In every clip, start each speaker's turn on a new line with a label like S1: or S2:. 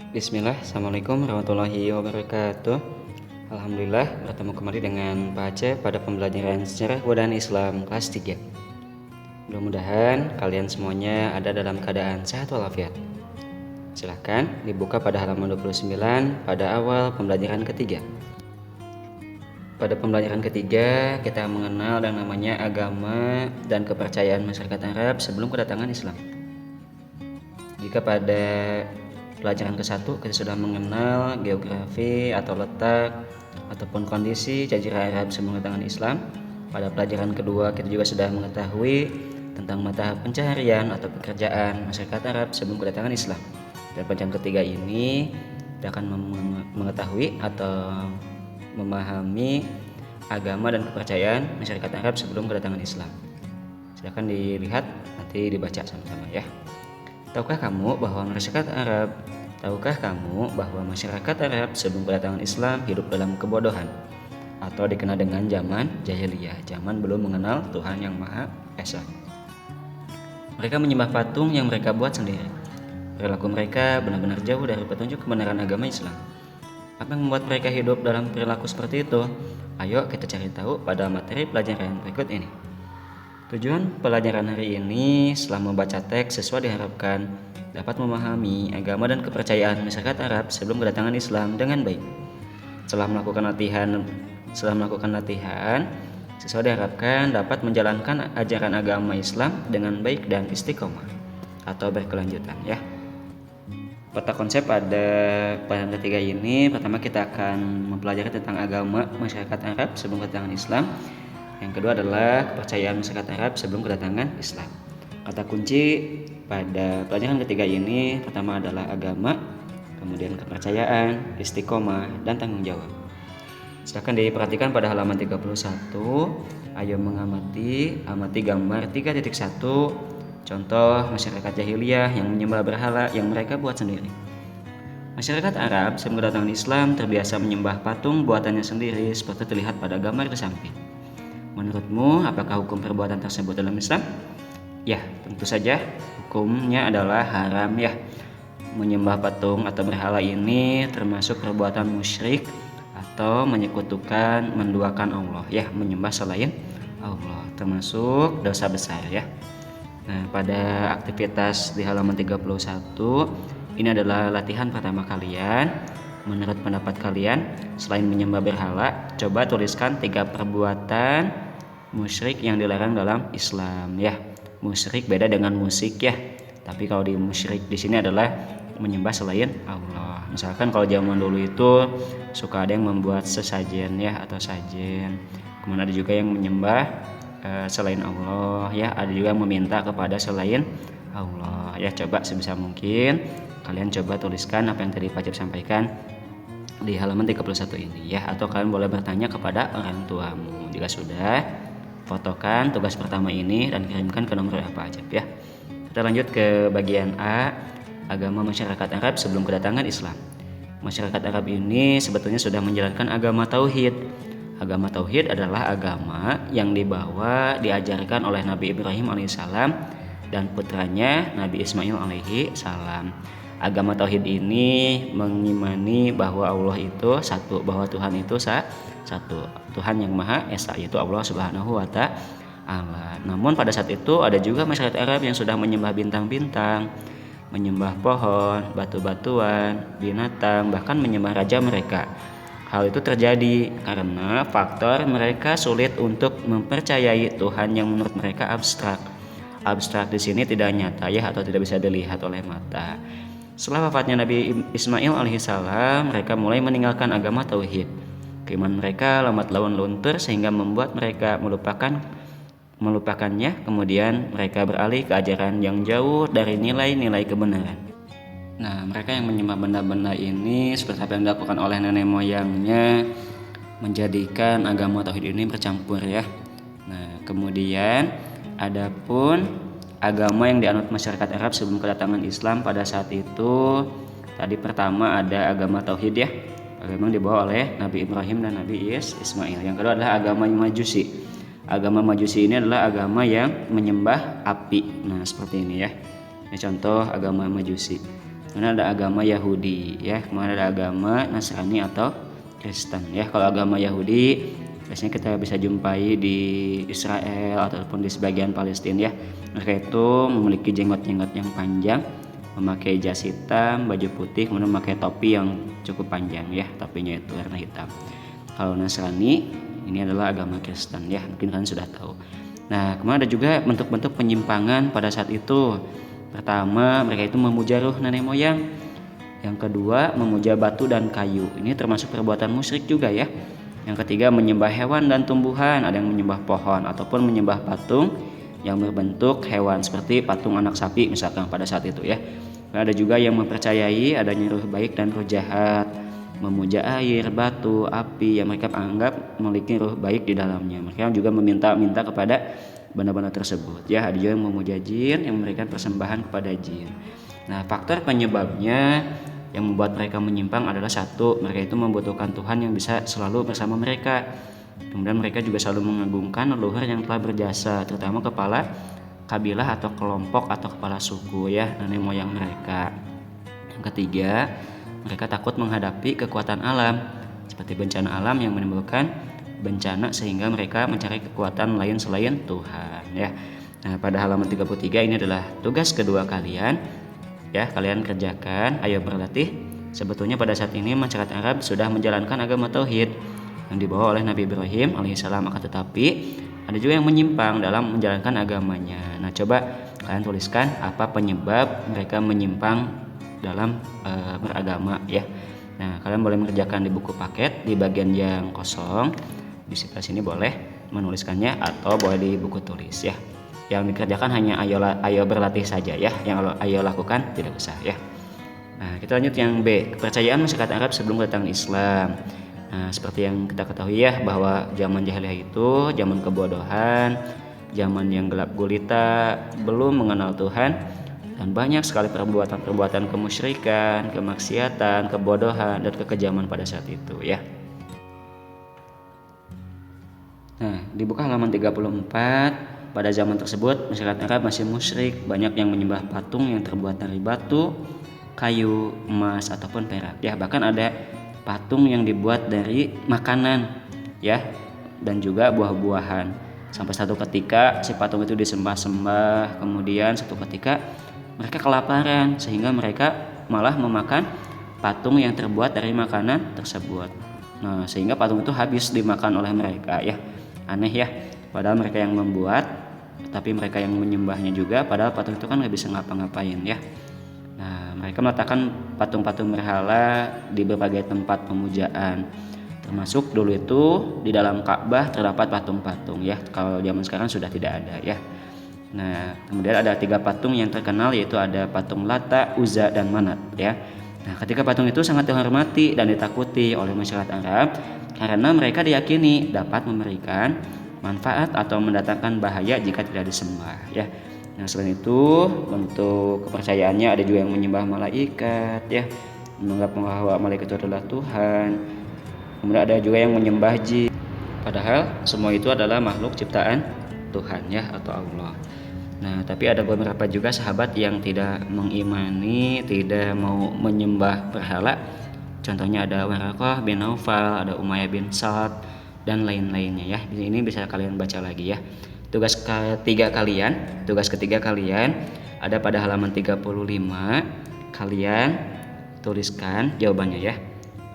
S1: Bismillah, Assalamualaikum warahmatullahi wabarakatuh. Alhamdulillah bertemu kembali dengan Pak Aceh pada pembelajaran sejarah kebudayaan Islam kelas 3. Mudah-mudahan kalian semuanya ada dalam keadaan sehat walafiat. Silahkan dibuka pada halaman 29 pada awal pembelajaran ketiga. Pada pembelajaran ketiga kita mengenal yang namanya agama dan kepercayaan masyarakat Arab sebelum kedatangan Islam. Jika pada pelajaran ke-1 kita sudah mengenal geografi atau letak ataupun kondisi jazirah Arab sebelum kedatangan Islam, pada pelajaran kedua kita juga sudah mengetahui tentang mata pencaharian atau pekerjaan masyarakat Arab sebelum kedatangan Islam. Dan pelajaran ketiga ini kita akan mengetahui atau memahami agama dan kepercayaan masyarakat Arab sebelum kedatangan Islam. Silakan dilihat, nanti dibaca sama-sama ya. Tahukah kamu bahwa masyarakat Arab sebelum kedatangan Islam hidup dalam kebodohan atau dikenal dengan zaman jahiliyah, zaman belum mengenal Tuhan yang Maha Esa. Mereka menyembah patung yang mereka buat sendiri. Perilaku mereka benar-benar jauh dari petunjuk kebenaran agama Islam. Apa yang membuat mereka hidup dalam perilaku seperti itu? Ayo kita cari tahu pada materi pelajaran berikut ini. Tujuan pelajaran hari ini setelah membaca teks sesuai diharapkan dapat memahami agama dan kepercayaan masyarakat Arab sebelum kedatangan Islam dengan baik. Setelah melakukan latihan, sesuai diharapkan dapat menjalankan ajaran agama Islam dengan baik dan istiqomah atau berkelanjutan ya. Peta konsep pada pelajaran ketiga ini, pertama kita akan mempelajari tentang agama masyarakat Arab sebelum kedatangan Islam. Yang kedua adalah kepercayaan masyarakat Arab sebelum kedatangan Islam. Kata kunci pada pelajaran ketiga ini pertama adalah agama, kemudian kepercayaan, istiqomah, dan tanggung jawab. Silakan diperhatikan pada halaman 31. Ayo amati gambar 3.1, contoh masyarakat jahiliyah yang menyembah berhala yang mereka buat sendiri. Masyarakat Arab sebelum kedatangan Islam terbiasa menyembah patung buatannya sendiri seperti terlihat pada gambar di samping. Menurutmu, apakah hukum perbuatan tersebut dalam Islam? Ya, tentu saja hukumnya adalah haram ya. Menyembah patung atau berhala ini termasuk perbuatan musyrik atau menduakan Allah ya, menyembah selain Allah, termasuk dosa besar ya. Nah, pada aktivitas di halaman 31, ini adalah latihan pertama kalian. Menurut pendapat kalian, selain menyembah berhala, coba tuliskan 3 perbuatan musyrik yang dilarang dalam Islam ya. Musyrik beda dengan musik ya. Tapi kalau di musyrik di sini adalah menyembah selain Allah. Misalkan kalau zaman dulu itu suka ada yang membuat sesajen ya atau sajen. Kemudian ada juga yang menyembah selain Allah ya. Ada juga yang meminta kepada selain Allah ya. Coba sebisa mungkin kalian coba tuliskan apa yang tadi Pak Acep sampaikan di halaman 31 ini ya, atau kalian boleh bertanya kepada orang tuamu. Jika sudah, fotokan tugas pertama ini dan kirimkan ke nomor Pak Acep ya. Kita lanjut ke bagian A, agama masyarakat Arab sebelum kedatangan Islam. Masyarakat Arab ini sebetulnya sudah menjalankan agama tauhid. Agama tauhid adalah agama yang diajarkan oleh Nabi Ibrahim alaihissalam dan putranya Nabi Ismail alaihi salam. Agama tauhid ini mengimani bahwa Allah itu satu, bahwa Tuhan itu satu, Tuhan yang Maha Esa, yaitu Allah Subhanahu wa Ta'ala. Namun pada saat itu ada juga masyarakat Arab yang sudah menyembah bintang-bintang, menyembah pohon, batu-batuan, binatang, bahkan menyembah raja mereka. Hal itu terjadi karena faktor mereka sulit untuk mempercayai Tuhan yang menurut mereka abstrak. Abstrak di sini tidak nyata ya, atau tidak bisa dilihat oleh mata. Setelah wafatnya Nabi Ismail alaihissalam, mereka mulai meninggalkan agama tauhid. Keimanan mereka lambat laun luntur sehingga membuat mereka melupakannya. Kemudian mereka beralih ke ajaran yang jauh dari nilai-nilai kebenaran. Nah, mereka yang menyembah benda-benda ini seperti apa yang dilakukan oleh nenek moyangnya, menjadikan agama tauhid ini bercampur ya. Nah, kemudian adapun agama yang dianut masyarakat Arab sebelum kedatangan Islam pada saat itu, tadi pertama ada agama tauhid ya, agama yang dibawa oleh Nabi Ibrahim dan Nabi Ismail. Yang kedua adalah agama Majusi. Agama Majusi ini adalah agama yang menyembah api. Nah, seperti ini ya. Ini contoh agama Majusi. Kemudian ada agama Yahudi ya, kemudian ada agama Nasrani atau Kristen ya. Kalau agama Yahudi biasanya kita bisa jumpai di Israel ataupun di sebagian Palestina ya. Mereka itu memiliki jenggot-jenggot yang panjang, memakai jas hitam, baju putih, kemudian memakai topi yang cukup panjang ya, topinya itu warna hitam. Kalau Nasrani ini adalah agama Kristen ya, mungkin kalian sudah tahu. Nah, kemudian ada juga bentuk-bentuk penyimpangan pada saat itu. Pertama, mereka itu memuja ruh nenek moyang. Yang kedua, memuja batu dan kayu. Ini termasuk perbuatan musyrik juga ya. Yang ketiga, menyembah hewan dan tumbuhan. Ada yang menyembah pohon ataupun menyembah patung yang berbentuk hewan seperti patung anak sapi misalkan pada saat itu ya. Ada juga yang mempercayai adanya ruh baik dan ruh jahat, memuja air, batu, api yang mereka anggap memiliki ruh baik di dalamnya. Mereka juga meminta kepada benda-benda tersebut ya. Ada juga yang memuja jin, yang memberikan persembahan kepada jin. Nah, faktor penyebabnya yang membuat mereka menyimpang adalah satu, mereka itu membutuhkan Tuhan yang bisa selalu bersama mereka. Kemudian mereka juga selalu mengagungkan leluhur yang telah berjasa, terutama kepala kabilah atau kelompok atau kepala suku ya, nenek moyang mereka. Yang ketiga, mereka takut menghadapi kekuatan alam seperti bencana alam yang menimbulkan bencana sehingga mereka mencari kekuatan lain selain Tuhan ya. Nah, pada halaman 33 ini adalah tugas kedua kalian ya, kalian kerjakan. Ayo berlatih. Sebetulnya pada saat ini masyarakat Arab sudah menjalankan agama tauhid yang dibawa oleh Nabi Ibrahim alaihissalam, akan tetapi ada juga yang menyimpang dalam menjalankan agamanya. Nah, coba kalian tuliskan apa penyebab mereka menyimpang dalam beragama ya. Nah, kalian boleh mengerjakan di buku paket di bagian yang kosong. Di sebelah sini boleh menuliskannya atau boleh di buku tulis ya. Yang dikerjakan hanya ayo berlatih saja ya. Yang ayo lakukan tidak usah ya. Nah, kita lanjut yang B, kepercayaan masyarakat Arab sebelum kedatangan Islam. Nah, seperti yang kita ketahui ya, bahwa zaman jahiliyah itu zaman kebodohan, zaman yang gelap gulita, belum mengenal Tuhan, dan banyak sekali perbuatan-perbuatan kemusyrikan, kemaksiatan, kebodohan, dan kekejaman pada saat itu ya. Nah, dibuka halaman 34, pada zaman tersebut masyarakat Arab masih musyrik, banyak yang menyembah patung yang terbuat dari batu, kayu, emas ataupun perak ya. Bahkan ada patung yang dibuat dari makanan ya, dan juga buah-buahan. Sampai satu ketika si patung itu disembah-sembah, kemudian satu ketika mereka kelaparan sehingga mereka malah memakan patung yang terbuat dari makanan tersebut. Nah, sehingga patung itu habis dimakan oleh mereka ya. Aneh ya, padahal mereka yang membuat, tapi mereka yang menyembahnya juga, padahal patung itu kan nggak bisa ngapa-ngapain ya. Nah, mereka meletakkan patung-patung berhala di berbagai tempat pemujaan, termasuk dulu itu di dalam Ka'bah terdapat patung-patung ya. Kalau zaman sekarang sudah tidak ada ya. Nah, kemudian ada 3 patung yang terkenal, yaitu ada patung Lata, Uzza, dan Manat ya. Nah, ketika patung itu sangat dihormati dan ditakuti oleh masyarakat Arab karena mereka diyakini dapat memberikan manfaat atau mendatangkan bahaya jika tidak disembah ya. Nah, selain itu untuk kepercayaannya ada juga yang menyembah malaikat ya, menganggap bahwa malaikat itu adalah Tuhan. Kemudian ada juga yang menyembah jin, padahal semua itu adalah makhluk ciptaan Tuhan ya, atau Allah. Nah, tapi ada beberapa juga sahabat yang tidak mengimani, tidak mau menyembah berhala. Contohnya ada Waraqah bin Naufal, ada Umayyah bin Sa'ad, dan lain-lainnya ya. Ini bisa kalian baca lagi ya. Tugas ketiga kalian ada pada halaman 35. Kalian tuliskan jawabannya ya.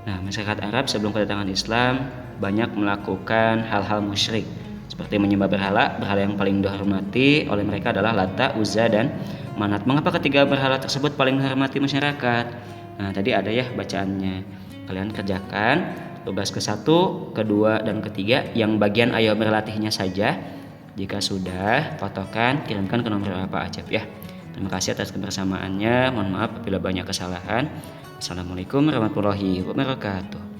S1: Nah, masyarakat Arab sebelum kedatangan Islam banyak melakukan hal-hal musyrik seperti menyembah berhala yang paling dihormati oleh mereka adalah Lata, Uzza, dan Manat. Mengapa ketiga berhala tersebut paling dihormati masyarakat? Nah, tadi ada ya bacaannya. Kalian kerjakan tugas ke-1, ke-2, dan ke-3 yang bagian ayo berlatihnya saja. Jika sudah, fotokan, kirimkan ke nomor apa aja ya. Terima kasih atas kebersamaannya. Mohon maaf apabila banyak kesalahan. Assalamualaikum warahmatullahi wabarakatuh.